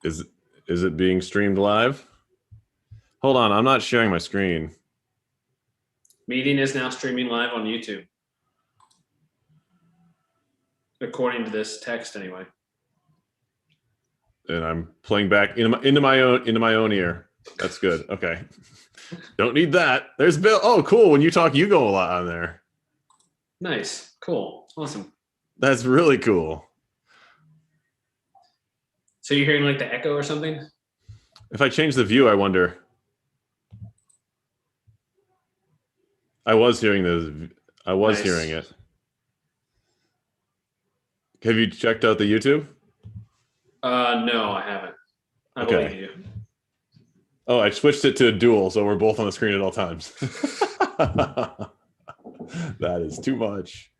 Is is it being streamed live? Hold on, I'm not sharing my screen. Meeting is now streaming live on YouTube. According to this text, anyway. And I'm playing back into my own ear. That's good. Okay. Don't need that. There's Bill. Oh, cool. When you talk, you go a lot on there. Nice. Cool. Awesome. That's really cool. So you're hearing like the echo or something? If I change the view, I wonder. I was hearing Nice. hearing it. Have you checked out the YouTube? No, I haven't. I believe you. Oh, I switched it to dual, so we're both on the screen at all times. That is too much.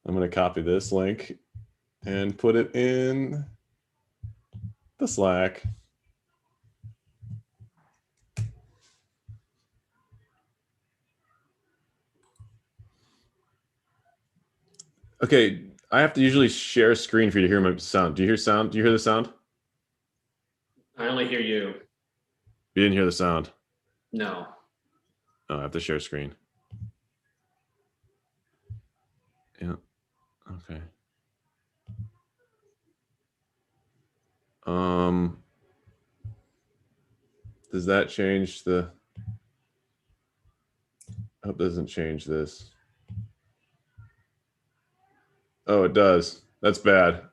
I'm going to copy this link and put it in the Slack. Okay, I have to usually share screen for you to hear my sound. Do you hear sound? Do you hear the sound? I only hear you. You didn't hear the sound? No. Oh, I have to share screen. Yeah. Okay. Does that change the? I hope it doesn't change this. Oh, it does. That's bad.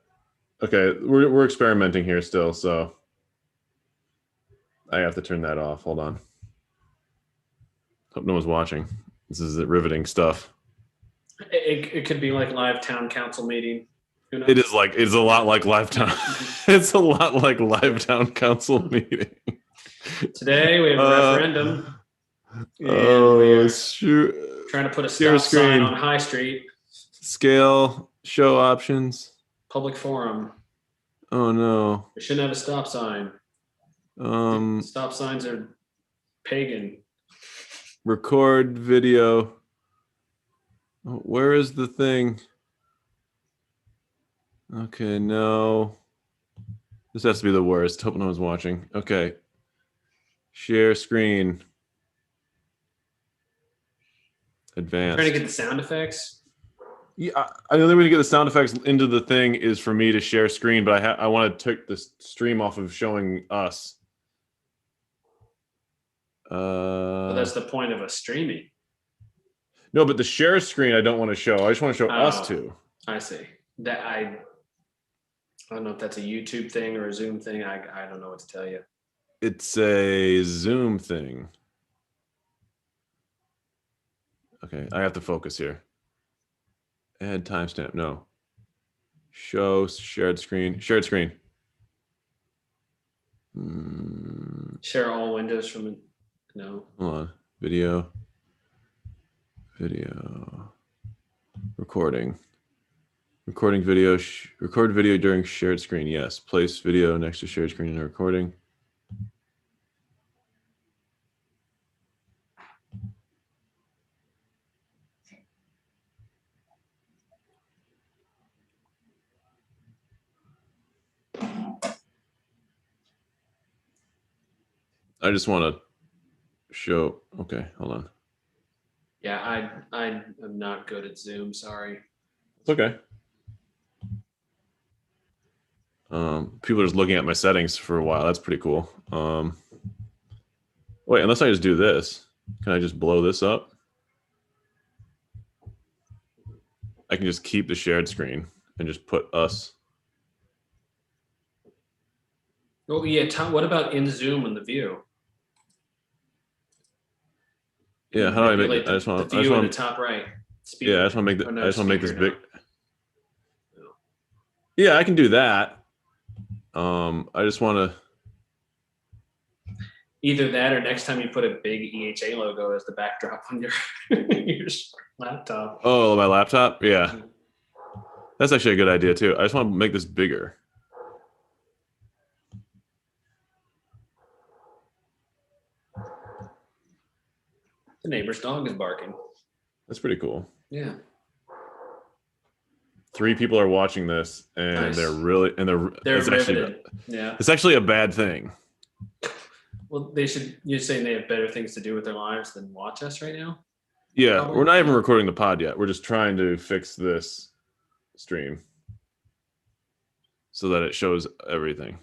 Okay, we're experimenting here still, so I have to turn that off. Hold on. Hope no one's watching. This is riveting stuff. It could be like live town council meeting. Who knows? It's a lot like live town. It's a lot like live town council meeting. Today we have a referendum. Oh shoot! Trying to put a stop sign on High Street. Scale, show options. Public forum. Oh no. We shouldn't have a stop sign. Stop signs are pagan. Record video. Where is the thing? Okay, no. This has to be the worst. Hope no one's watching. Okay. Share screen. Advanced. Trying to get the sound effects. Yeah, the only way to get the sound effects into the thing is for me to share screen, but I want to take the stream off of showing us. But that's the point of a streaming. No, but the share screen I don't want to show. I just want to show us two. I see. That I don't know if that's a YouTube thing or a Zoom thing. I don't know what to tell you. It's a Zoom thing. Okay, I have to focus here. Add timestamp. No. Show shared screen. Shared screen. Share all windows from. No. Hold on. Video. Video. Recording. Recording video. Record video during shared screen. Yes. Place video next to shared screen in the recording. I just want to show. Okay, hold on. Yeah, I am not good at Zoom. Sorry. It's okay. People are just looking at my settings for a while. That's pretty cool. Wait, unless I just do this, can I just blow this up? I can just keep the shared screen and just put us. Oh yeah, Tom, what about in Zoom in the view? Yeah, how do I make it? I just want the view in the top right. Yeah, I just want to make the. I just want to make this big. Yeah, I can do that. I just want to. Either that, or next time you put a big EHA logo as the backdrop on your your laptop. Oh, my laptop? Yeah, that's actually a good idea too. I just want to make this bigger. The neighbor's dog is barking. That's pretty cool. Yeah. 3 people are watching this, and Nice. they're They're riveted. Yeah. it's actually a bad thing. Well, you're saying they have better things to do with their lives than watch us right now? Yeah, Probably. we're not even recording the pod yet. We're just trying to fix this stream so that it shows everything.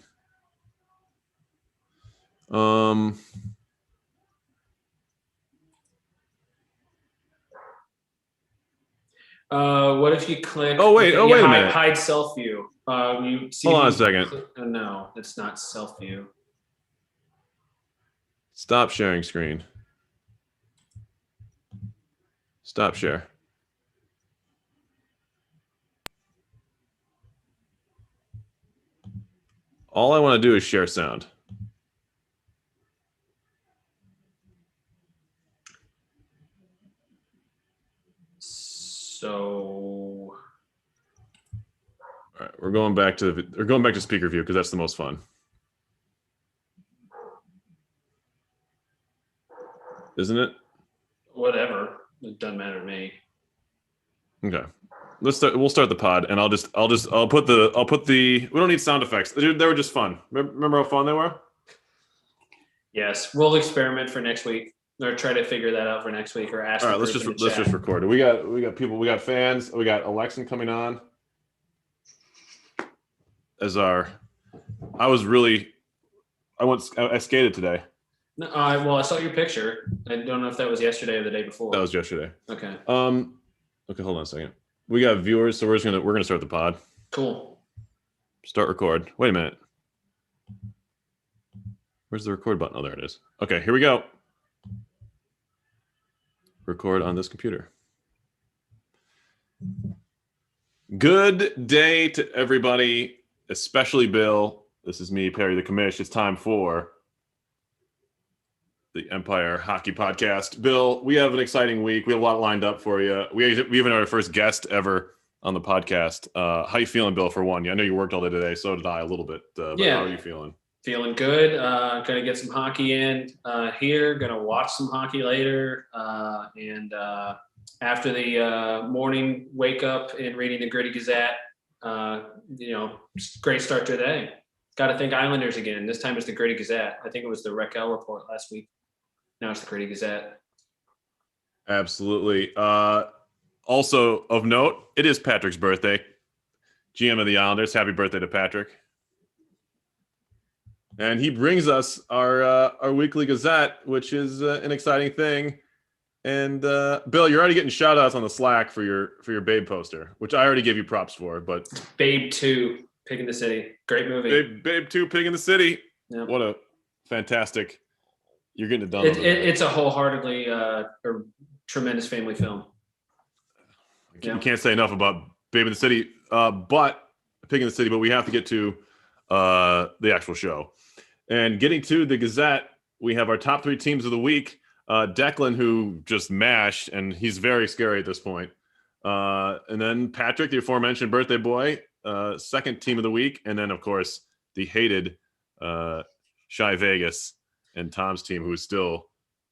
What if you click? Oh, wait. Oh, wait a minute. Hide self view. You see. Hold on a second. No, it's not self view. Stop sharing screen. Stop share. All I want to do is share sound. So. All right, we're going back to speaker view because that's the most fun. Isn't it? Whatever. It doesn't matter to me. Okay. We'll start the pod, and I'll put the. We don't need sound effects. They were just fun. Remember how fun they were? Yes, we'll experiment for next week, or try to figure that out for next week, or ask. All right, let's just record it. We got people. We got fans. We got Alexan coming on as our. I skated today. No, well, I saw your picture. I don't know if that was yesterday or the day before. That was yesterday. Okay. Okay, hold on a second. We got viewers, so we're gonna start the pod. Cool. Start record. Wait a minute. Where's the record button? Oh, there it is. Okay, here we go. Record on this computer. Good day to everybody, especially Bill. This is me, Perry the Commish. It's time for the Empire Hockey Podcast. Bill, we have an exciting week. We have a lot lined up for you. We even had our first guest ever on the podcast. How you feeling, Bill, for one? I know you worked all day today. So did I a little bit. But yeah. How are you feeling? Feeling good. Going to get some hockey in here. Going to watch some hockey later. And after the morning wake up and reading the Gritty Gazette, great start to the day. Got to thank Islanders again. This time it's the Gritty Gazette. I think it was the Raquel report last week. Now it's the Gritty Gazette. Absolutely. Also of note, it is Patrick's birthday. GM of the Islanders. Happy birthday to Patrick. And he brings us our weekly Gazette, which is an exciting thing. And Bill, you're already getting shout outs on the Slack for your Babe poster, which I already gave you props for. But Babe 2, Pig in the City. Great movie. Babe 2, Pig in the City. Yep. What a fantastic. You're getting it done. It's a wholeheartedly or tremendous family film. You can't say enough about Babe in the City, but Pig in the City. But we have to get to the actual show. And getting to the Gazette, we have our top 3 teams of the week. Declan, who just mashed, and he's very scary at this point. And then Patrick, the aforementioned birthday boy, second team of the week. And then, of course, the hated Shy Vegas and Tom's team, who is still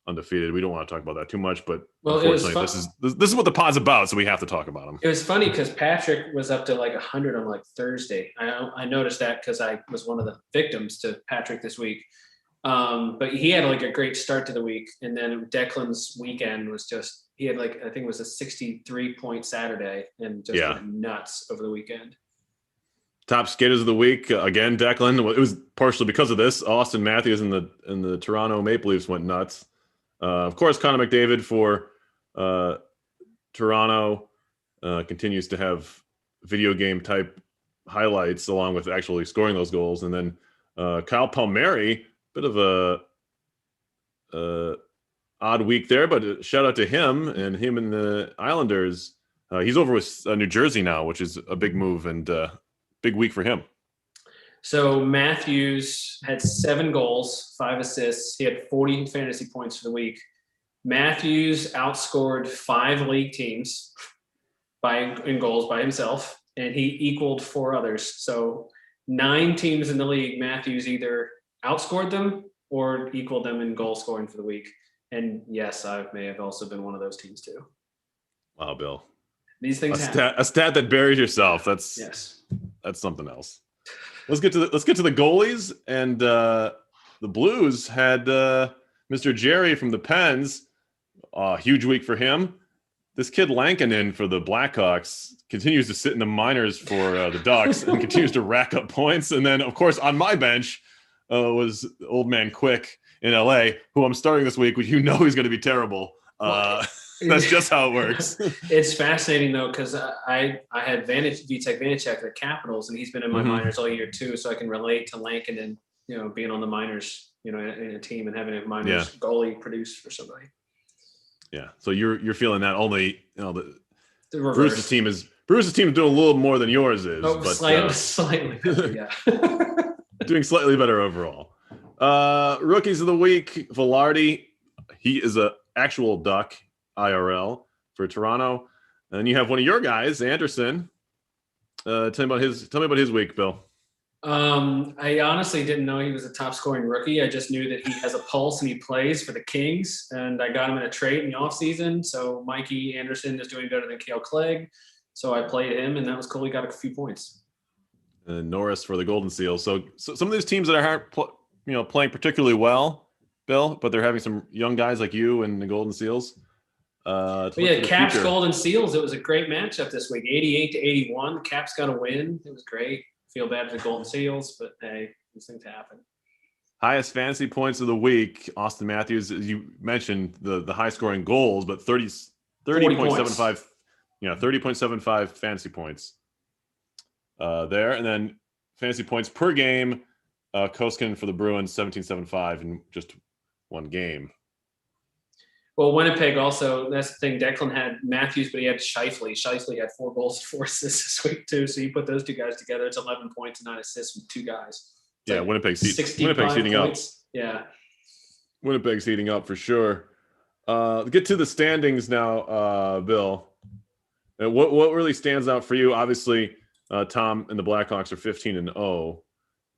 undefeated. We don't want to talk about that too much, but unfortunately, this is what the pod's about, so we have to talk about them. It was funny because Patrick was up to like 100 on like Thursday. I noticed that because I was one of the victims to Patrick this week. But he had like a great start to the week, and then Declan's weekend was just he had like I think it was a 63-point Saturday and just went nuts over the weekend. Top skaters of the week again, Declan. It was partially because of this. Austin Matthews and the Toronto Maple Leafs went nuts. Of course, Connor McDavid for Toronto continues to have video game type highlights along with actually scoring those goals. And then Kyle Palmieri, bit of a odd week there, but shout out to him and the Islanders. He's over with New Jersey now, which is a big move and big week for him. So Matthews had 7 goals, 5 assists. He had 40 fantasy points for the week. Matthews outscored 5 league teams in goals by himself, and he equaled 4 others. So 9 teams in the league, Matthews either outscored them or equaled them in goal scoring for the week. And yes, I may have also been one of those teams too. Wow, Bill. These things happen. A stat that buries yourself. That's something else. Let's get to the goalies, and the Blues had Mr. Jerry from the Pens. Huge week for him. This kid Lankinen for the Blackhawks continues to sit in the minors for the Ducks and continues to rack up points. And then, of course, on my bench was old man Quick in LA, who I'm starting this week, which he's going to be terrible. That's just how it works. It's fascinating, though, because I had Vitek Vanacek at the Capitals, and he's been in my minors all year, too, so I can relate to Lankinen, being on the minors, in a team and having a minors goalie produce for somebody. Yeah, so you're feeling that only the reverse. Bruce's team is doing a little more than yours is, but slightly better, yeah. Doing slightly better overall. Rookies of the week, Velarde. He is a actual Duck IRL for Toronto, and you have one of your guys, Anderson. Tell me about his week, Bill. I honestly didn't know he was a top scoring rookie. I just knew that he has a pulse and he plays for the Kings, and I got him in a trade in the offseason. So Mikey Anderson is doing better than Kale Clegg. So I played him, and that was cool. He got a few points. Norris for the Golden Seals. So some of these teams that are playing particularly well, Bill, but they're having some young guys like you and the Golden Seals. Caps Golden Seals. It was a great matchup this week, 88-81. Caps got a win. It was great. Feel bad for the Golden Seals, but hey, these things happen. Highest fantasy points of the week, Austin Matthews, as you mentioned, the high scoring goals, but 30.75, 30.75 fantasy points there. And then fantasy points per game, Koskinen for the Bruins, 17.75 in just one game. Well, Winnipeg also, that's the thing. Declan had Matthews, but he had Scheifele. Scheifele had 4 goals and 4 assists this week, too. So you put those two guys together, it's 11 points and 9 assists from 2 guys. It's Winnipeg's heating up. Yeah. Winnipeg's heating up for sure. Get to the standings now, Bill. What really stands out for you? Obviously, Tom and the Blackhawks are 15-0.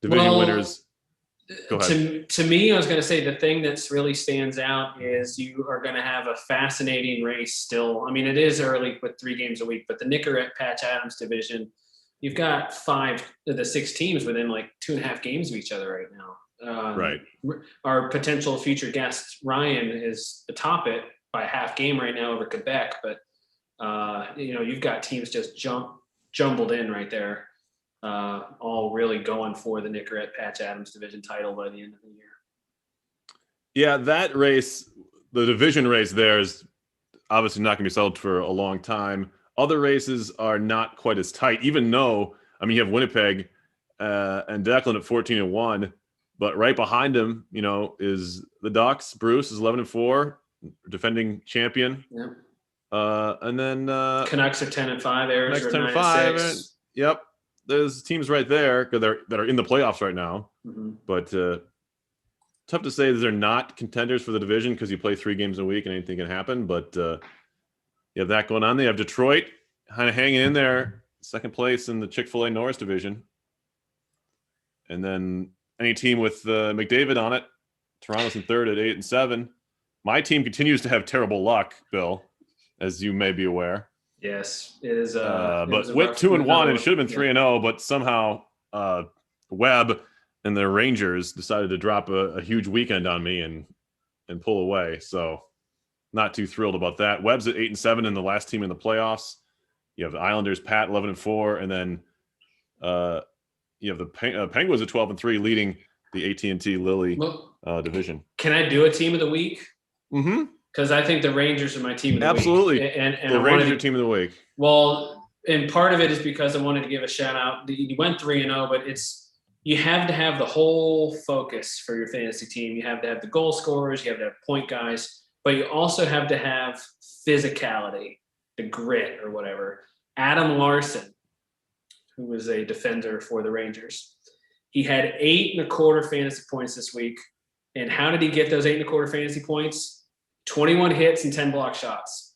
Division winners. Go ahead. To me, I was going to say the thing that's really stands out is you are going to have a fascinating race still. I mean, it is early with 3 games a week, but the Nicorette Patch Adams division, you've got 5 of the 6 teams within like 2.5 games of each other right now. Right. Our potential future guest, Ryan, is atop it by a half game right now over Quebec, but you've got teams just jumbled in right there. All really going for the Nicorette Patch Adams division title by the end of the year. Yeah, that race, the division race there is obviously not going to be settled for a long time. Other races are not quite as tight, even though, you have Winnipeg and Declan at 14-1, but right behind him, is the Ducks. Bruce is 11-4, defending champion. Yep. And then Canucks are 10-5, Airs are 9-5. Yep. There's teams right there that are in the playoffs right now, but tough to say that they're not contenders for the division because you play 3 games a week and anything can happen. But you have that going on. They have Detroit kind of hanging in there, second place in the Chick-fil-A Norris division, and then any team with McDavid on it, Toronto's in third at 8-7. My team continues to have terrible luck, Bill, as you may be aware. Yes, it is. But went 2-1 and should have been 3-0, but somehow Webb and the Rangers decided to drop a huge weekend on me and pull away. So not too thrilled about that. Webb's at 8-7 and the last team in the playoffs. You have the Islanders, Pat, 11-4, and then you have the Penguins at 12-3, leading the AT&T Lilly division. Can I do a team of the week? Mm-hmm. Because I think the Rangers are my team of the week. Absolutely. And the Rangers are team of the week. Well, and part of it is because I wanted to give a shout out. You went 3-0, but you have to have the whole focus for your fantasy team. You have to have the goal scorers, you have to have point guys, but you also have to have physicality, the grit or whatever. Adam Larson, who was a defender for the Rangers, he had 8.25 fantasy points this week. And how did he get those 8.25 fantasy points? 21 hits and 10 block shots.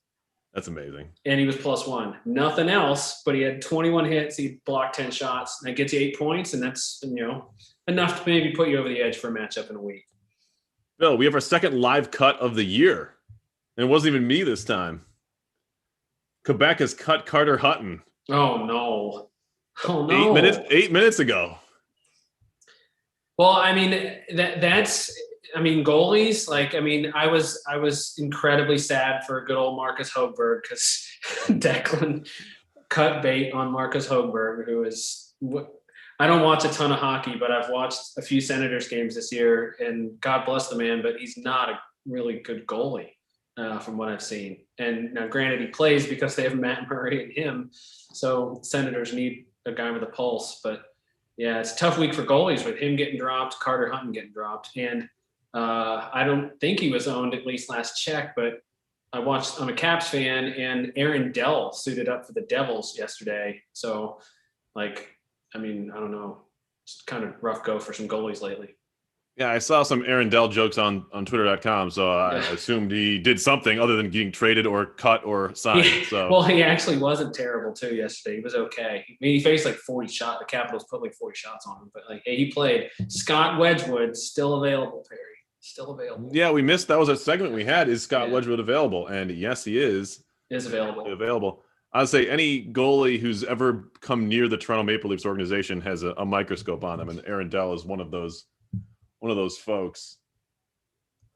That's amazing. And he was +1. Nothing else, but he had 21 hits. He blocked 10 shots. That gets you 8 points, and that's enough to maybe put you over the edge for a matchup in a week. Bill, we have our second live cut of the year. And it wasn't even me this time. Quebec has cut Carter Hutton. Oh no. Oh no. 8 minutes ago. Well, I mean that's goalies, like, I was incredibly sad for good old Marcus Hogberg because Declan cut bait on Marcus Hogberg, who is I don't watch a ton of hockey, but I've watched a few Senators games this year, and God bless the man, but he's not a really good goalie from what I've seen. And now, granted, he plays because they have Matt Murray and him, so Senators need a guy with a pulse. But yeah, it's a tough week for goalies with him getting dropped, Carter Hutton getting dropped, and I don't think he was owned, at least last check, but I'm a Caps fan, and Aaron Dell suited up for the Devils yesterday. So, like, I don't know. It's kind of rough go for some goalies lately. Yeah, I saw some Aaron Dell jokes on Twitter.com, so I assumed he did something other than getting traded or cut or signed. So well, he actually wasn't terrible too yesterday. He was okay. He faced like 40 shots. The Capitals put like 40 shots on him, but like, hey, he played. Scott Wedgwood still available, Perry. Still available. Yeah, we missed. That was a segment we had. Is Scott Wedgwood available? And yes, he is. Is available. Available. I'd say any goalie who's ever come near the Toronto Maple Leafs organization has a microscope on them, and Aaron Dell is one of those folks.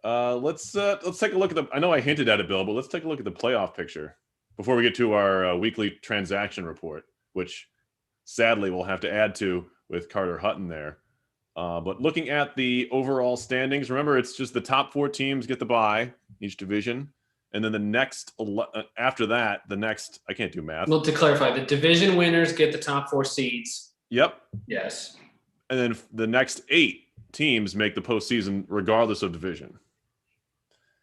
Let's take a look at I know I hinted at it, Bill, but let's take a look at the playoff picture before we get to our weekly transaction report, which sadly we'll have to add to with Carter Hutton there. But looking at the overall standings, remember it's just the top 4 teams get the bye each division. And then the next, after that, I can't do math. Well, to clarify, the division winners get the top 4 seeds. Yep. Yes. And then the next 8 teams make the postseason regardless of division.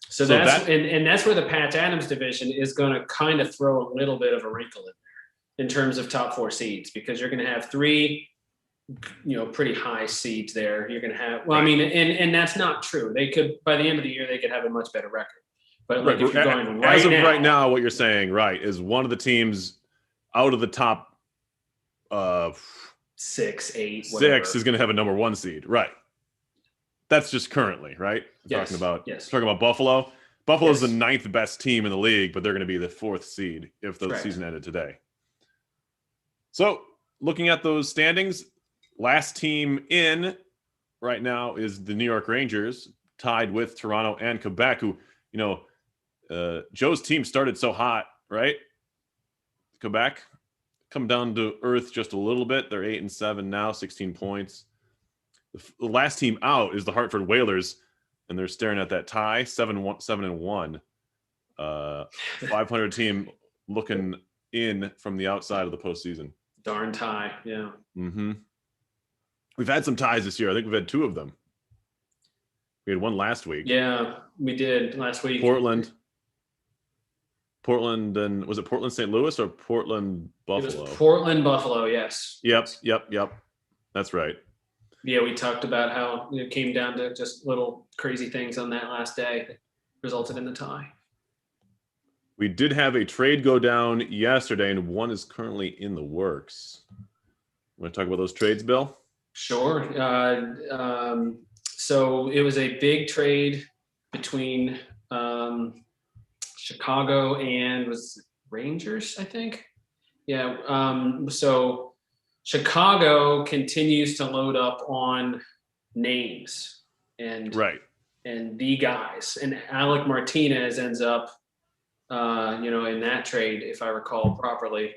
So that's where the Patch Adams division is going to kind of throw a little bit of a wrinkle in there in terms of top 4 seeds, because you're going to have 3, pretty high seeds there. You're going to have, and that's not true. They could, by the end of the year, they could have a much better record. But like, if you're going right now, what you're saying, right, is one of the teams out of the top 6, 8, whatever. 6 is going to have a number 1 seed, right? That's just currently, right? Yes. Talking about Buffalo. Buffalo's the 9th best team in the league, but they're going to be the 4th seed if the season ended today. So, looking at those standings, last team in right now is the New York Rangers, tied with Toronto and Quebec, who, Joe's team started so hot, right? Quebec come down to earth just a little bit. They're 8-7 now, 16 points. The last team out is the Hartford Whalers, and they're staring at that tie, 7-1. 500 team looking in from the outside of the postseason. Darn tie, yeah. Mm-hmm. We've had some ties this year. I think we've had 2 of them. We had one last week. Yeah, we did last week. Portland, and was it Portland, St. Louis, or Portland, Buffalo? It was Portland, Buffalo, yes. Yep. That's right. Yeah, we talked about how it came down to just little crazy things on that last day that resulted in the tie. We did have a trade go down yesterday, and one is currently in the works. Want to talk about those trades, Bill? Sure. So it was a big trade between Chicago and Rangers, I think. Yeah. So Chicago continues to load up on names and the guys, and Alec Martinez ends up, in that trade, if I recall properly.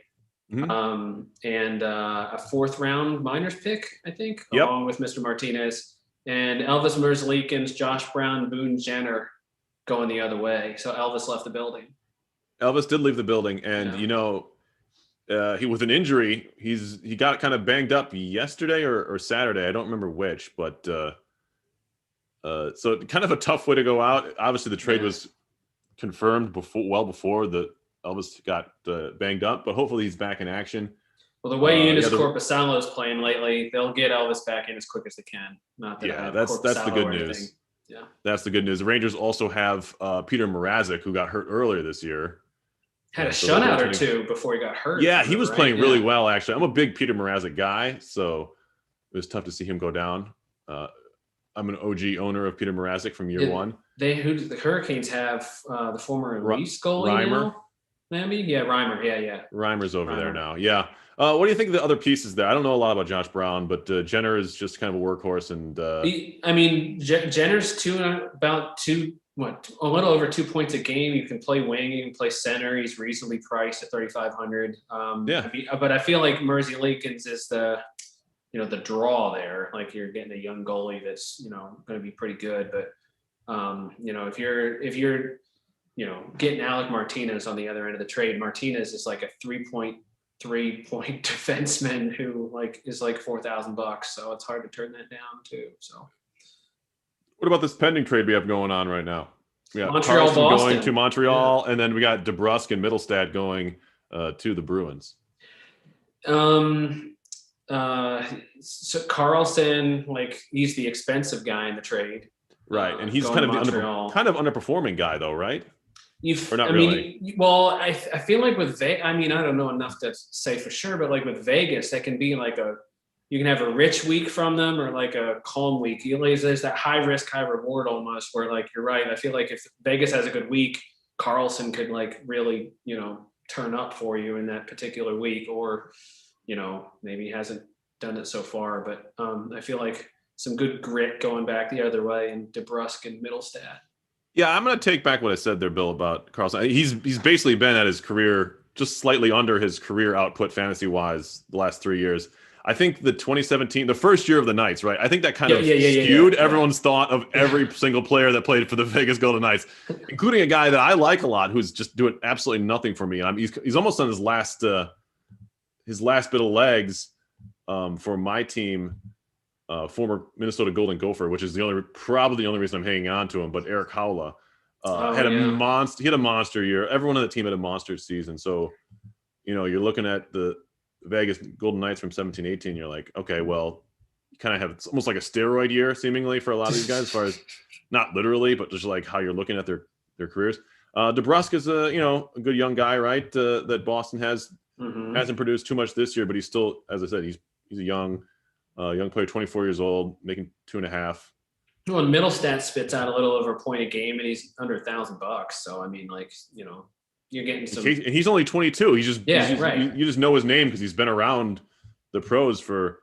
Mm-hmm. And a 4th round minors pick, I think, along with Mr. Martinez, and Elvis Merzlikins, Josh Brown, Boone Jenner going the other way. So Elvis left the building. Elvis did leave the building, and he with an injury, he got kind of banged up yesterday or Saturday. I don't remember which, but so kind of a tough way to go out. Obviously, the trade was confirmed before the Elvis got banged up, but hopefully he's back in action. Well, the way Eunice Corpusalo is playing lately, they'll get Elvis back in as quick as they can. Not that that's the good news. Yeah, that's the good news. The Rangers also have Peter Mrazek, who got hurt earlier this year. Had a shutout or 2 before he got hurt. Yeah, he was playing really well, actually. I'm a big Peter Mrazek guy, so it was tough to see him go down. I'm an OG owner of Peter Mrazek from year 1. The Hurricanes have the former Leafs goalie now. Maybe, yeah, Reimer, yeah. Reimer's over there Reimer. now. Yeah. What do you think of the other pieces there? I don't know a lot about Josh Brown, but Jenner is just kind of a workhorse. And I mean, Jenner's a little over 2 points a game. You can play wing, you can play center. He's reasonably priced at 3,500. Yeah. But I feel like Mersey Lakins is the draw there. Like you're getting a young goalie that's going to be pretty good. But if you're getting Alec Martinez on the other end of the trade, Martinez is like a 3.3 point defenseman who is like $4,000. So it's hard to turn that down too. So what about this pending trade we have going on right now? We got Montreal, Carlson Boston. going to Montreal, and then we got DeBrusk and Middlestad going to the Bruins. So Carlson, he's the expensive guy in the trade, right? And he's kind of the underperforming guy, though, right? Well, I feel like with Vegas, I don't know enough to say for sure, but with Vegas, that can be you can have a rich week from them or a calm week. There's that high risk, high reward almost where you're right. I feel like if Vegas has a good week, Carlson could really, turn up for you in that particular week, or, maybe he hasn't done it so far, but I feel like some good grit going back the other way in DeBrusk and Middlestad. Yeah, I'm going to take back what I said there, Bill, about Carlson. He's basically been at his career, just slightly under his career output fantasy-wise the last 3 years. I think the 2017, the first year of the Knights, right? I think that kind of skewed everyone's thought of every single player that played for the Vegas Golden Knights, including a guy that I like a lot who's just doing absolutely nothing for me. And he's almost on his last bit of legs for my team. Former Minnesota Golden Gopher, which is probably the only reason I'm hanging on to him. But Eric Haula had a monster year. Everyone on the team had a monster season. So, you're looking at the Vegas Golden Knights from 17-18. You're like, okay, well, you kind of have it's almost like a steroid year seemingly for a lot of these guys, as far as not literally, but just how you're looking at their careers. DeBrusk is a good young guy, right? That Boston hasn't produced too much this year, but he's still, as I said, he's a young player, 24 years old, making $2.5. Well, and Middlestat spits out a little over a point a game, and he's under $1,000. So you're getting some. And he's only 22. He's just right. You just know his name because he's been around the pros for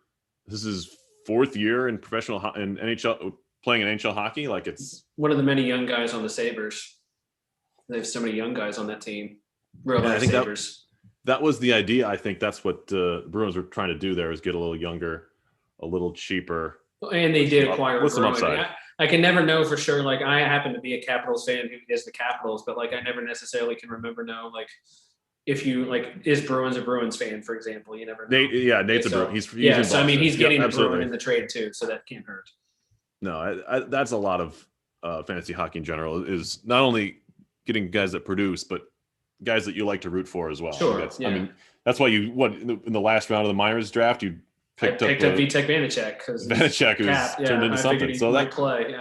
this is his fourth year in professional in NHL playing in NHL hockey. It's one of the many young guys on the Sabres. They have so many young guys on that team. Real life Sabres. That was the idea. I think that's what the Bruins were trying to do there, is get a little younger, a little cheaper. And they did acquire with some upside. I can never know for sure. I happen to be a Capitals fan who is the Capitals, but I never necessarily can if you is Bruins a Bruins fan, for example. You never know. Nate's a Bruin. He's so he's getting the Bruin in the trade too, so that can't hurt. No, that's a lot of fantasy hockey in general, is not only getting guys that produce, but guys that you like to root for as well. Sure. That's why in the last round of the Miners draft, you picked up Vitek Vanacek because Vanacek who's turned into something. So that play,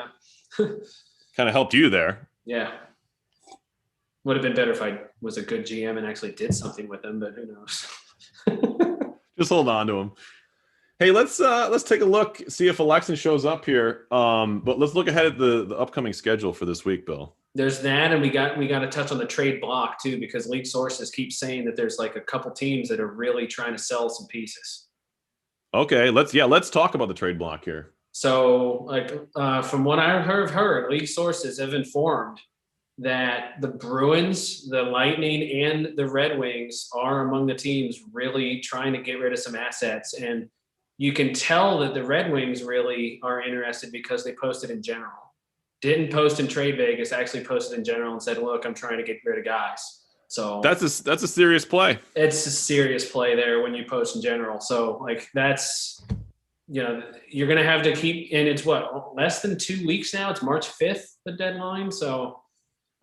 kind of helped you there. Yeah. Would have been better if I was a good GM and actually did something with him, but who knows? Just hold on to him. Hey, let's take a look, see if Alexin shows up here. But let's look ahead at the upcoming schedule for this week, Bill. There's that, and we got to touch on the trade block too, because league sources keep saying that there's a couple teams that are really trying to sell some pieces. Okay, let's talk about the trade block here. So, from what I've heard, league sources have informed that the Bruins, the Lightning, and the Red Wings are among the teams really trying to get rid of some assets. And you can tell that the Red Wings really are interested because they posted in general. Didn't post in Trade Vegas, actually posted in general and said, look, I'm trying to get rid of guys. So that's a serious play. It's a serious play there when you post in general. So that's, you're going to have to keep, and it's less than 2 weeks now. It's March 5th, the deadline. So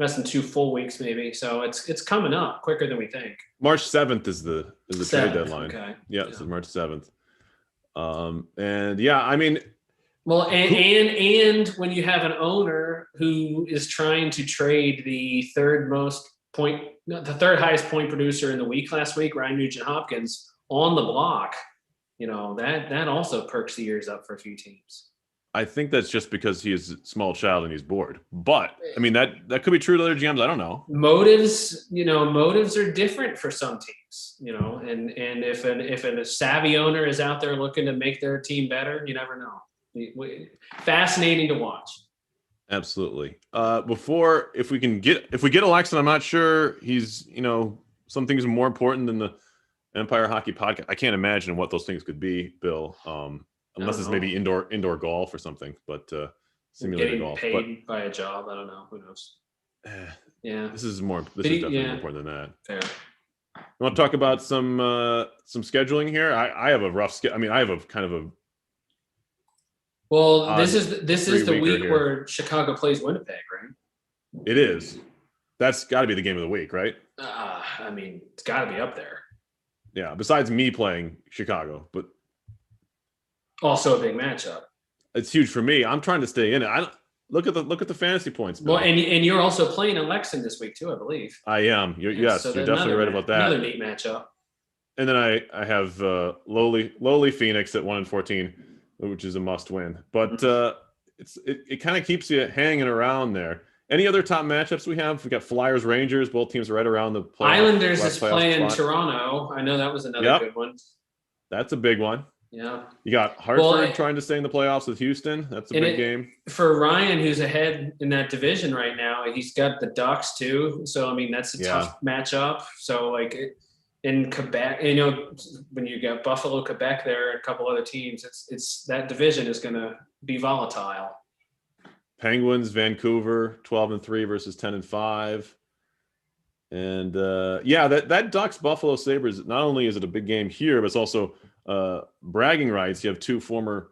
less than 2 full weeks maybe. So it's coming up quicker than we think. March 7th is the trade deadline. Okay. Yeah, so March 7th. Well, and when you have an owner who is trying to trade the third highest point producer in the week last week, Ryan Nugent-Hopkins, on the block, that also perks the ears up for a few teams. I think that's just because he is a small child and he's bored. But I mean that could be true to other GMs. I don't know. Motives are different for some teams, and if a savvy owner is out there looking to make their team better, you never know. Fascinating to watch. Absolutely. If we get Alexan, I'm not sure he's, some things are more important than the Empire Hockey Podcast. I can't imagine what those things could be, Bill. Unless it's maybe indoor golf or something, but simulated golf. Paid by a job. I don't know. Who knows? Yeah. This is definitely more important than that. Fair. You want to talk about some scheduling here? I have a rough schedule. I mean, I have a kind of a. Well, this is the week where Chicago plays Winnipeg, right? It is. That's got to be the game of the week, right? I mean, it's got to be up there. Yeah. Besides me playing Chicago, but also a big matchup. It's huge for me. I'm trying to stay in it. I don't look at the fantasy points, Bill. Well, and you're also playing Alexan this week too, I believe. I am. You're definitely right about that. Another neat matchup. And then I have lowly Phoenix at 1-14, which is a must win. But it kind of keeps you hanging around there. Any other top matchups we have? We got Flyers, Rangers. Both teams are right around the playoff. Islanders is playing Toronto. I know that was another good one. That's a big one. Yeah. You got Hartford trying to stay in the playoffs with Houston. That's a big game. For Ryan, who's ahead in that division right now, he's got the Ducks too. So, I mean, that's a tough matchup. So, like, in Quebec, when you got Buffalo, Quebec there, and a couple other teams, it's that division is going to be volatile. Penguins, Vancouver, 12-3 versus 10-5. And that Ducks Buffalo Sabres, not only is it a big game here, but it's also bragging rights. You have two former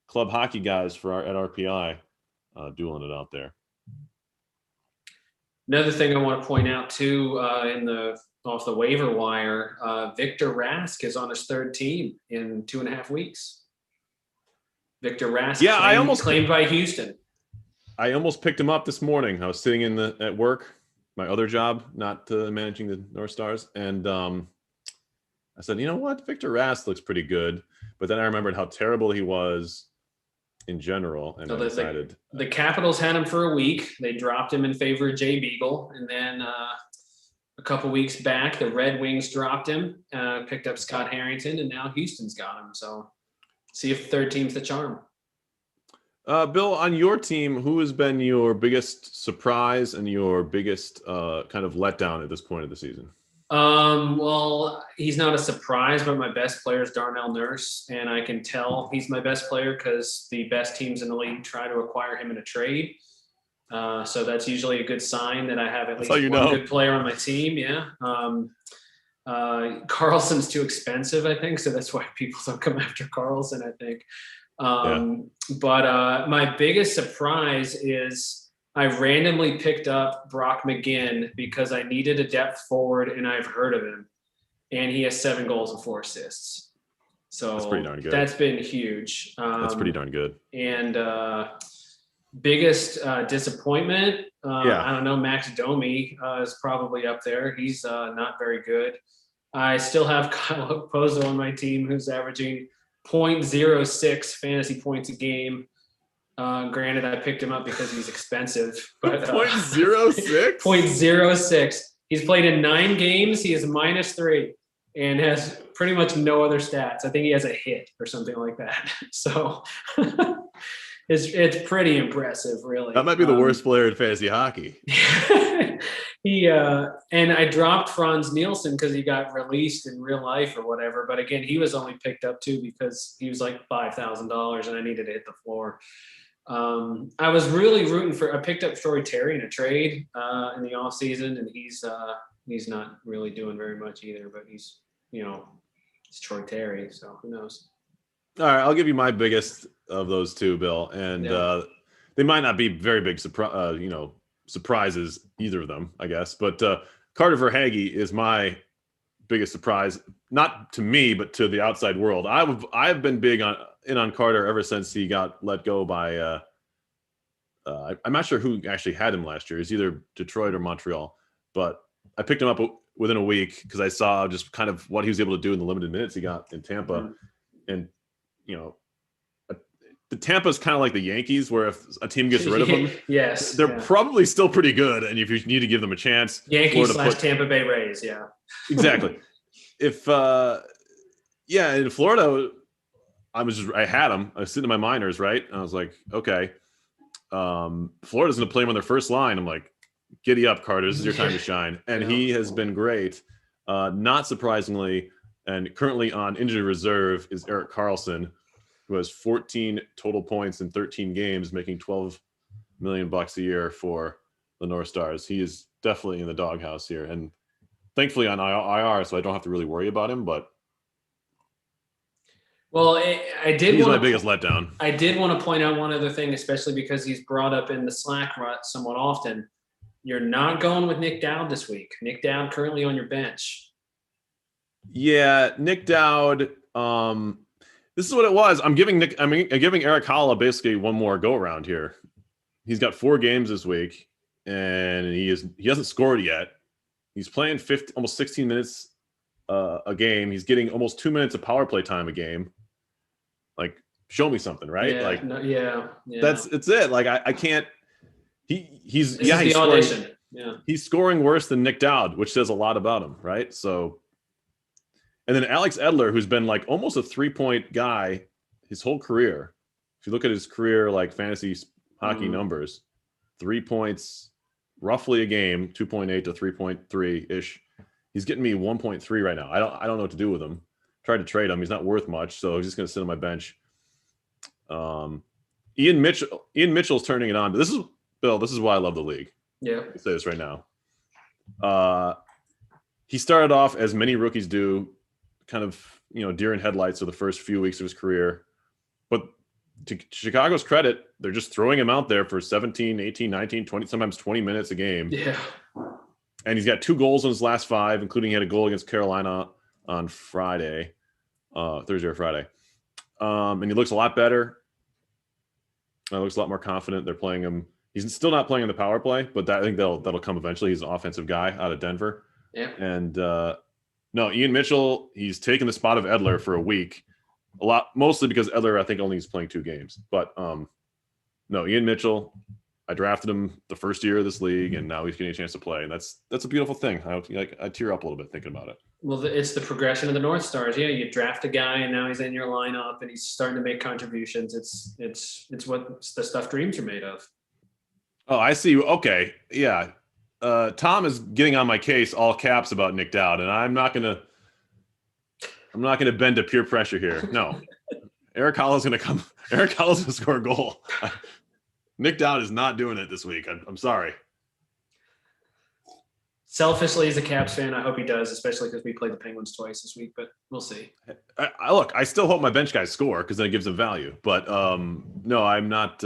club hockey guys at RPI dueling it out there. Another thing I want to point out too, off the waiver wire, Victor Rask is on his third team in 2.5 weeks. Victor Rask, claimed by Houston. I almost picked him up this morning. I was sitting at work, my other job, not managing the North Stars, and I said, you know what, Victor Rask looks pretty good. But then I remembered how terrible he was in general, and I decided the Capitals had him for a week. They dropped him in favor of Jay Beagle, and then a couple weeks back, the Red Wings dropped him, picked up Scott Harrington, and now Houston's got him. So, see if third team's the charm. Bill, on your team, who has been your biggest surprise and your biggest kind of letdown at this point of the season? Well, he's not a surprise, but my best player is Darnell Nurse, and I can tell he's my best player because the best teams in the league try to acquire him in a trade. So that's usually a good sign that I have at least one good player on my team. Yeah. Carlson's too expensive, I think, so that's why people don't come after Carlson, I think. But my biggest surprise is I randomly picked up Brock McGinn because I needed a depth forward, and I've heard of him, and he has 7 goals and 4 assists. So that's pretty darn good. That's been huge. That's pretty darn good. And biggest disappointment, I don't know, Max Domi is probably up there. He's not very good. I still have Kyle Okposo on my team, who's averaging 0.06 fantasy points a game. Granted, I picked him up because he's expensive. But 0.06? 0.06. He's played in 9 games. He is -3 and has pretty much no other stats. I think he has a hit or something like that. So it's pretty impressive, really. That might be the worst player in fantasy hockey. And I dropped Franz Nielsen because he got released in real life or whatever. But again, he was only picked up too because he was like $5,000 and I needed to hit the floor. I was really rooting for. I picked up Troy Terry in a trade in the off season, and he's not really doing very much either. But he's it's Troy Terry, so who knows? All right, I'll give you my biggest of those two, Bill, and they might not be very big surprises, either of them, I guess. But Carter Verhaeghe is my biggest surprise, not to me, but to the outside world. I've been big on Carter ever since he got let go by. I'm not sure who actually had him last year. It's either Detroit or Montreal, but I picked him up within a week because I saw just kind of what he was able to do in the limited minutes he got in Tampa, and the Tampa's kind of like the Yankees, where if a team gets rid of them, yes, they're probably still pretty good. And if you need to give them a chance, Yankees / Tampa Bay Rays, yeah, exactly. If in Florida, I had them. I was sitting in my minors, right? And I was like, okay, Florida's going to play him on their first line. I'm like, giddy up, Carter. This is your time to shine. And he has been great. Not surprisingly, and currently on injured reserve is Erik Karlsson, who has 14 total points in 13 games, making $12 million a year for the North Stars. He is definitely in the doghouse here, and thankfully on IR, so I don't have to really worry about him. But well, I did. He's my biggest letdown. I did want to point out one other thing, especially because he's brought up in the Slack rut somewhat often. You're not going with Nick Dowd this week. Nick Dowd currently on your bench. Yeah, Nick Dowd. This is what it was. I'm giving Erik Haula basically one more go around here. He's got 4 games this week, and he hasn't scored yet. He's playing almost 16 minutes a game. He's getting almost 2 minutes of power play time a game. Like, show me something, right? Yeah, like, yeah. It's it. Like, I can't. He's audition. Yeah, he's scoring worse than Nick Dowd, which says a lot about him, right? So, and then Alex Edler, who's been like almost a 3-point guy his whole career. If you look at his career, like fantasy hockey numbers, 3 points roughly a game, 2.8 to 3.3 ish. He's getting me 1.3 right now. I don't know what to do with him. Tried to trade him. He's not worth much, so he's just going to sit on my bench. Ian Mitchell's turning it on. This is why I love the league. Yeah. I'll say this right now. He started off as many rookies do, kind of, deer in headlights for the first few weeks of his career. But to Chicago's credit, they're just throwing him out there for 17, 18, 19, 20, sometimes 20 minutes a game. Yeah. And he's got 2 goals in his last 5, including he had a goal against Carolina on Thursday or Friday. And he looks a lot better. Looks a lot more confident. They're playing him. He's still not playing in the power play, but I think that'll come eventually. He's an offensive guy out of Denver. Yeah. And no, Ian Mitchell, he's taken the spot of Edler for a week. Mostly because Edler, I think, only is playing 2 games. But no, Ian Mitchell, I drafted him the first year of this league, and now he's getting a chance to play. And that's a beautiful thing. I tear up a little bit thinking about it. Well, it's the progression of the North Stars. Yeah, you draft a guy, and now he's in your lineup, and he's starting to make contributions. It's what the stuff dreams are made of. Oh, I see. Okay, yeah. Tom is getting on my case, all caps, about Nick Dowd, and I'm not gonna bend to peer pressure here. No, Erik Haula's gonna come. Erik Haula's gonna score a goal. Nick Dowd is not doing it this week. I'm sorry. Selfishly, as a Caps fan, I hope he does, especially because we played the Penguins twice this week. But we'll see. I still hope my bench guys score because then it gives them value. But no, I'm not.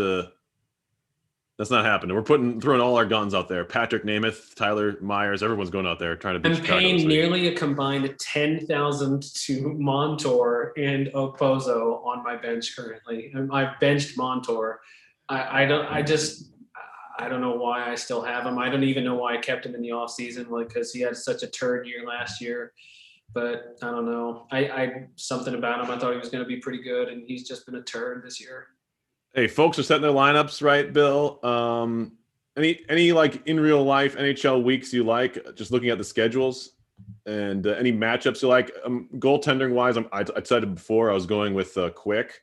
That's not happening. We're throwing all our guns out there. Patrick Nemeth, Tyler Myers, everyone's going going to beat Chicago. I'm paying nearly a combined $10,000 to Montour and Okposo on my bench currently. And I've benched Montour. I don't know why I still have him. I don't even know why I kept him in the offseason, because he had such a turd year last year. But I don't know. I something about him. I thought he was going to be pretty good, and he's just been a turd this year. Hey, folks are setting their lineups, right, Bill? Any like in real life NHL weeks you like? Just looking at the schedules, and any matchups you like. Goaltending wise, I said it before. I was going with Quick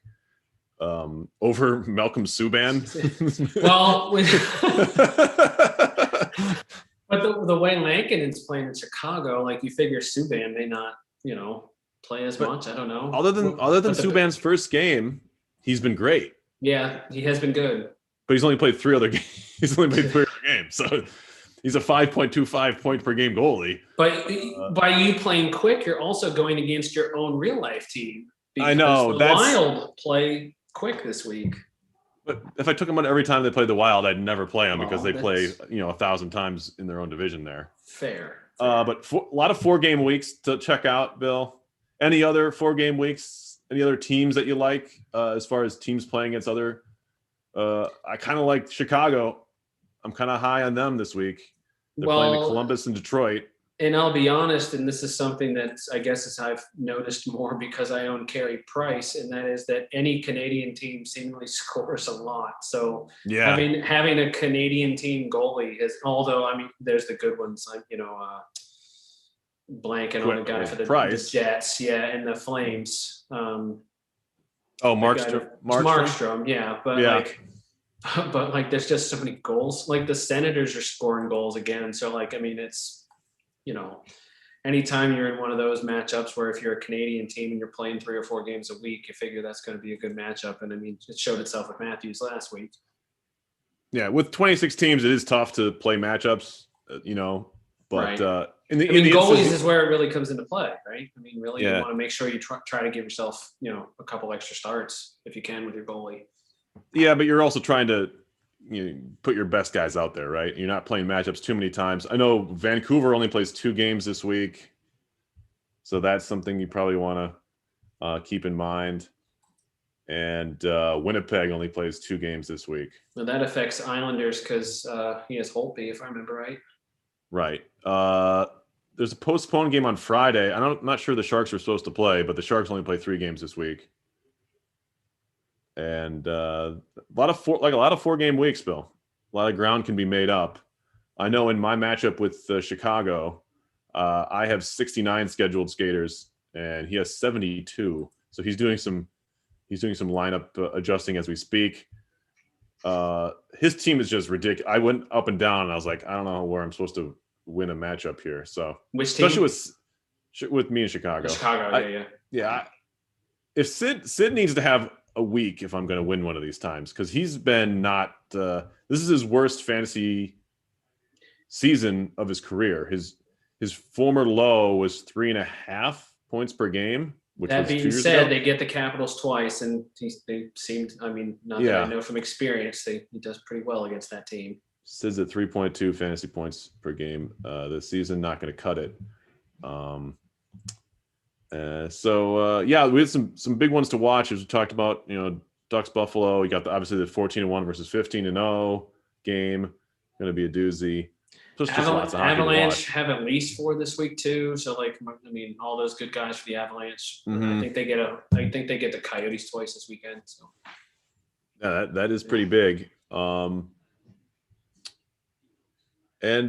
over Malcolm Subban. Well, but the way Lankinen's playing in Chicago, like, you figure Subban may not, play as much. I don't know. Other than Subban's first game, he's been great. Yeah, he has been good. But he's only played 3 other games. He's only played 3 other games. So he's a 5.25 point per game goalie. But by you playing Quick, you're also going against your own real life team. I know. The Wild play Quick this week. But if I took them on every time they played the Wild, I'd never play them because they play 1,000 times in their own division there. Fair. But a lot of 4-game weeks to check out, Bill. Any other 4-game weeks? Any other teams that you like as far as teams playing against other? I kind of like Chicago. I'm kind of high on them this week. They're playing Columbus and Detroit. And I'll be honest, and this is something that I guess as I've noticed more because I own Carey Price, and that is that any Canadian team seemingly scores a lot. So Yeah. having a Canadian team goalie is, although I mean, there's the good ones, like blanking on the guy for the Jets, and the Flames. Markstrom, yeah, but like there's just so many goals. Like the Senators are scoring goals again, so like I mean it's. Anytime you're in one of those matchups where if you're a Canadian team and you're playing 3 or 4 games a week, you figure that's going to be a good matchup. And I mean, it showed itself with Matthews last week. Yeah, with 26 teams, it is tough to play matchups, but right. in the goalies is where it really comes into play, right? I mean, really, you want to make sure you try to give yourself, a couple extra starts if you can with your goalie. Yeah, but you're also trying to put your best guys out there, right? You're not playing matchups too many times. I know Vancouver only plays 2 games this week, so that's something you probably want to keep in mind. And Winnipeg only plays 2 games this week. Well, that affects Islanders because he has Holtby, if I remember right. Right. There's a postponed game on Friday. I'm not sure the Sharks are supposed to play, but the Sharks only play 3 games this week. And a lot of 4-game weeks, Bill. A lot of ground can be made up. I know in my matchup with Chicago, I have 69 scheduled skaters, and he has 72. So he's doing some lineup adjusting as we speak. His team is just ridiculous. I went up and down, and I was like, I don't know where I'm supposed to win a matchup here. So which team? Especially with me in Chicago. Yeah. If Sid needs to have a week if I'm going to win one of these times, because he's been not. This is his worst fantasy season of his career. His former low was 3.5 points per game. That being said, they get the Capitals twice, and they seemed. I mean, not that I know from experience, he does pretty well against that team. Sid's at 3.2 fantasy points per game this season. Not going to cut it. We had some big ones to watch as we talked about. Ducks Buffalo. You got obviously the 14-1 versus 15-0 game. Going to be a doozy. Avalanche have at least 4 this week too. So all those good guys for the Avalanche. Mm-hmm. I think they get the Coyotes twice this weekend. So yeah, that is pretty big. And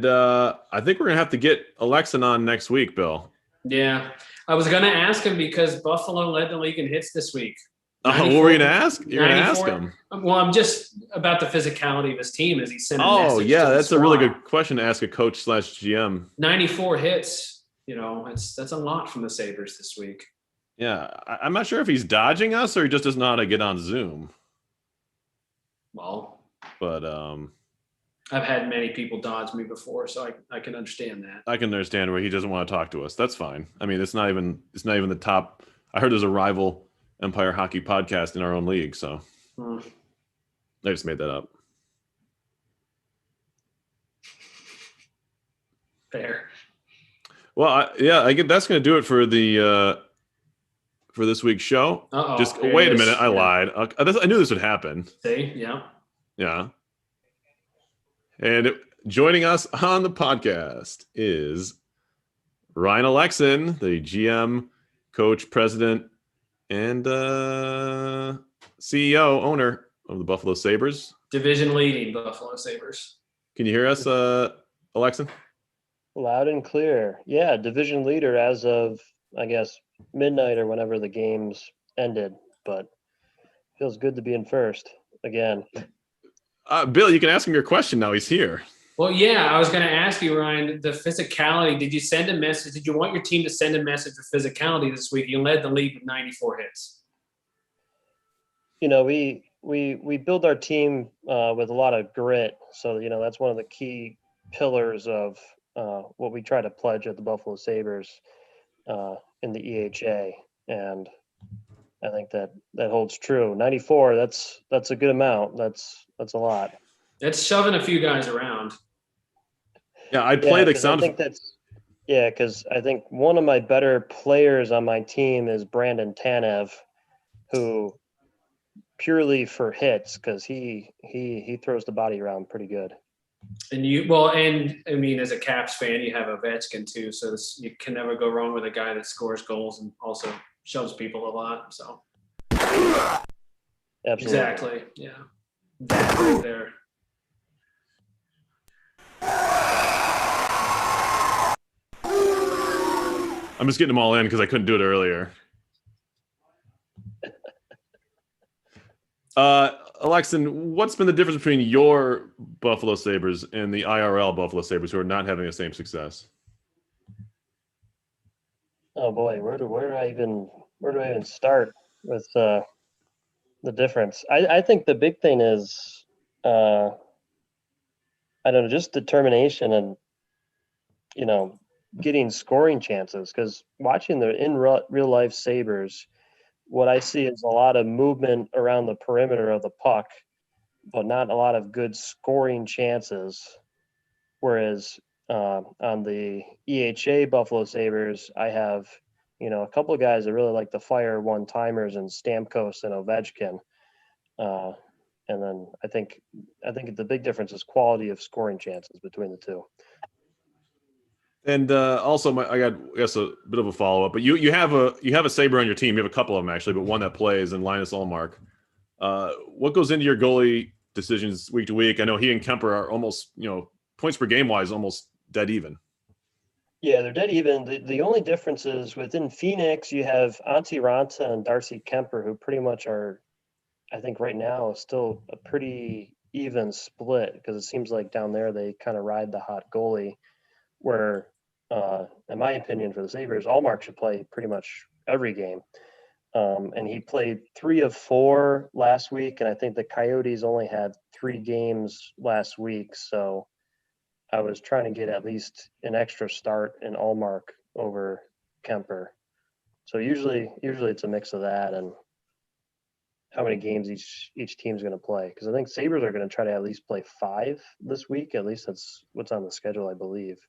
I think we're gonna have to get Alexin on next week, Bill. Yeah, I was gonna ask him because Buffalo led the league in hits this week. What were you gonna ask? You're gonna ask him. Well, I'm just about the physicality of his team as he sent a message. Oh, yeah, that's a really good question to ask a coach / GM. 94 hits, that's a lot from the Sabres this week. Yeah, I'm not sure if he's dodging us or he just doesn't know how to get on Zoom. Well, but I've had many people dodge me before, so I can understand that. I can understand where he doesn't want to talk to us. That's fine. I mean, it's not even the top. I heard there's a rival Empire Hockey podcast in our own league, so I just made that up. Fair. Well, I get that's going to do it for the for this week's show. Uh-oh, just wait a minute, I lied. I knew this would happen. See, yeah. And joining us on the podcast is Ryan Alexin, the GM, coach, president, and CEO, owner of the Buffalo Sabres. Division leading Buffalo Sabres. Can you hear us, Alexin? Loud and clear. Yeah, division leader as of, I guess, midnight or whenever the games ended. But feels good to be in first again. Bill, you can ask him your question now. He's here. Well, yeah, I was going to ask you, Ryan, the physicality. Did you send a message? Did you want your team to send a message of physicality this week? You led the league with 94 hits. We build our team with a lot of grit. So, that's one of the key pillars of what we try to pledge at the Buffalo Sabres in the EHA. And I think that holds true. 94, that's a good amount. That's a lot. That's shoving a few guys around. Yeah, I'd play the sound. Because I think one of my better players on my team is Brandon Tanev, who purely for hits, because he throws the body around pretty good. And I mean, as a Caps fan, you have Ovechkin too, so you can never go wrong with a guy that scores goals and also shoves people a lot. So Absolutely. exactly, yeah, that right there. I'm just getting them all in because I couldn't do it earlier. Alexin, what's been the difference between your Buffalo Sabres and the IRL Buffalo Sabres who are not having the same success? Oh boy, where do I even start with the difference? I think the big thing is I don't know, just determination and getting scoring chances. Because watching the real life Sabres, what I see is a lot of movement around the perimeter of the puck, but not a lot of good scoring chances. Whereas on the EHA Buffalo Sabres, I have a couple of guys that really like to fire one timers and Stamkos and Ovechkin. And then I think the big difference is quality of scoring chances between the two. And also, I guess a bit of a follow up. But you have a Sabre on your team. You have a couple of them actually, but one that plays, and Linus Ullmark. What goes into your goalie decisions week to week? I know he and Kemper are almost, points per game wise, almost dead even. Yeah, they're dead even. The only difference is within Phoenix, you have Antti Ranta and Darcy Kemper, who pretty much are, I think right now, still a pretty even split, because it seems like down there they kind of ride the hot goalie, where, in my opinion, for the Sabres, Ullmark should play pretty much every game. And he played 3 of 4 last week, and I think the Coyotes only had 3 games last week, so I was trying to get at least an extra start in Ullmark over Kemper. So usually it's a mix of that and how many games each team's going to play. Because I think Sabres are going to try to at least play 5 this week. At least that's what's on the schedule, I believe.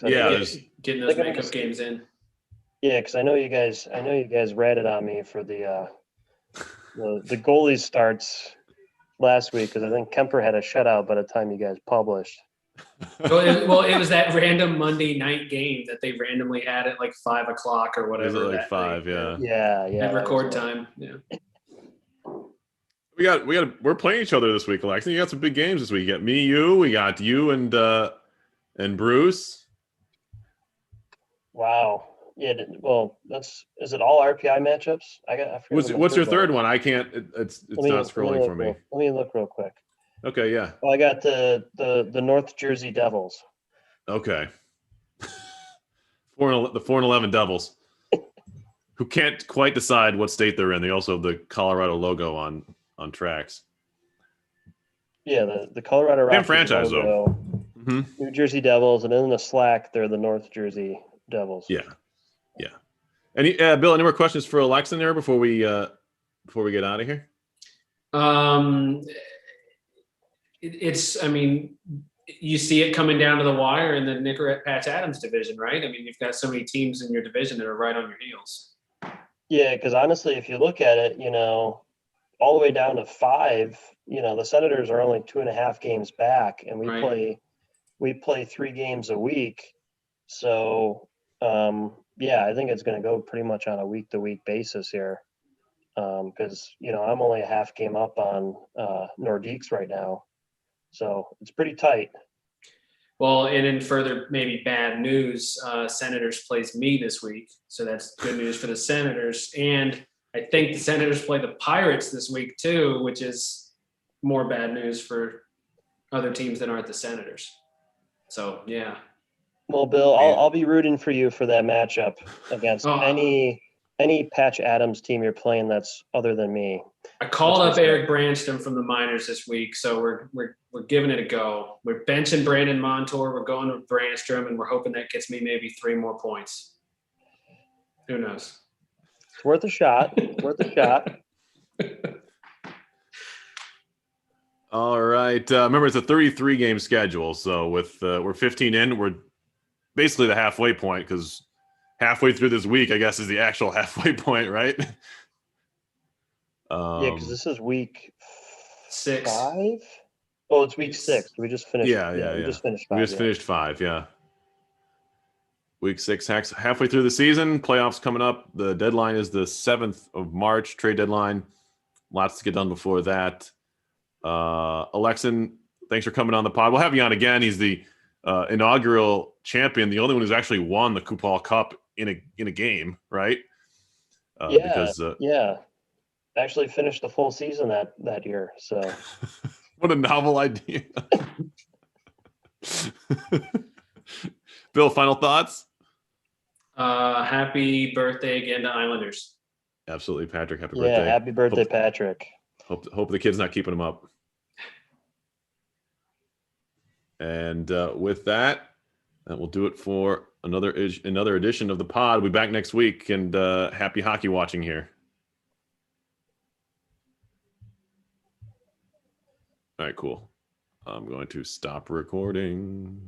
Yeah, getting those makeup games in. Yeah, because I know you guys ratted on me for the goalie starts last week, because I think Kemper had a shutout by the time you guys published. Well, it was that random Monday night game that they randomly had at like 5 o'clock or whatever. Is it like 5? Night. Yeah. At record time. Yeah. We're playing each other this week, Alex. You got some big games this week. You got me, you. We got you and Bruce. Wow. Yeah. Well, is it all RPI matchups? I What's your third one? I can't. It's not scrolling for me. Let me look real quick. Okay. Yeah. Well, I got the North Jersey Devils. Okay. The 4-11 Devils, who can't quite decide what state they're in. They also have the Colorado logo on tracks. Yeah, the Colorado Rockies same franchise logo, though. Mm-hmm. New Jersey Devils, and in the Slack they're the North Jersey Devils. Yeah. Bill, any more questions for Alexa there before we get out of here? I mean, you see it coming down to the wire in the Nicorette Patch Adams division, right? I mean, you've got so many teams in your division that are right on your heels. Yeah, because honestly, if you look at it, all the way down to 5, the Senators are only 2.5 games back, and we play 3 games a week. So, yeah, I think it's going to go pretty much on a week-to-week basis here, because I'm only a half game up on Nordiques right now, so it's pretty tight. Well, and in further maybe bad news, Senators plays me this week, so that's good news for the Senators. And I think the Senators play the Pirates this week too, which is more bad news for other teams that aren't the Senators. So yeah. Well, Bill, I'll be rooting for you for that matchup against any Patch Adams team you're playing that's other than me. I called up Eric Branstrom from the minors this week, so we're giving it a go. We're benching Brandon Montour. We're going with Branstrom, and we're hoping that gets me maybe 3 more points. Who knows? It's worth a shot. All right. Remember, it's a 33 game schedule, so with we're 15 in, we're basically the halfway point, because halfway through this week, I guess, is the actual halfway point, right? Yeah, because this is week 6. 5. Oh, it's week 6. We just finished. Yeah. We just finished We 5. just finished 5. Yeah. Week 6, halfway through the season. Playoffs coming up. The deadline is the 7th of March. Trade deadline. Lots to get done before that. Alexin, thanks for coming on the pod. We'll have you on again. He's the inaugural champion, the only one who's actually won the Coupal Cup in a game, right? Yeah. Actually finished the full season that year. So what a novel idea. Bill, final thoughts? Happy birthday again to Islanders. Absolutely, Patrick. Happy yeah, birthday. happy birthday, Patrick. Hope the kid's not keeping him up. And with that will do it for another edition of the pod. We'll be back next week, and happy hockey watching here. All right, cool. I'm going to stop recording.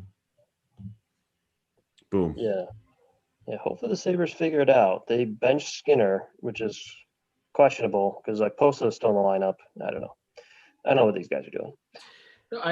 Boom. Yeah. Hopefully the Sabres figure it out. They benched Skinner, which is questionable because Posta is still in the lineup. I don't know what these guys are doing.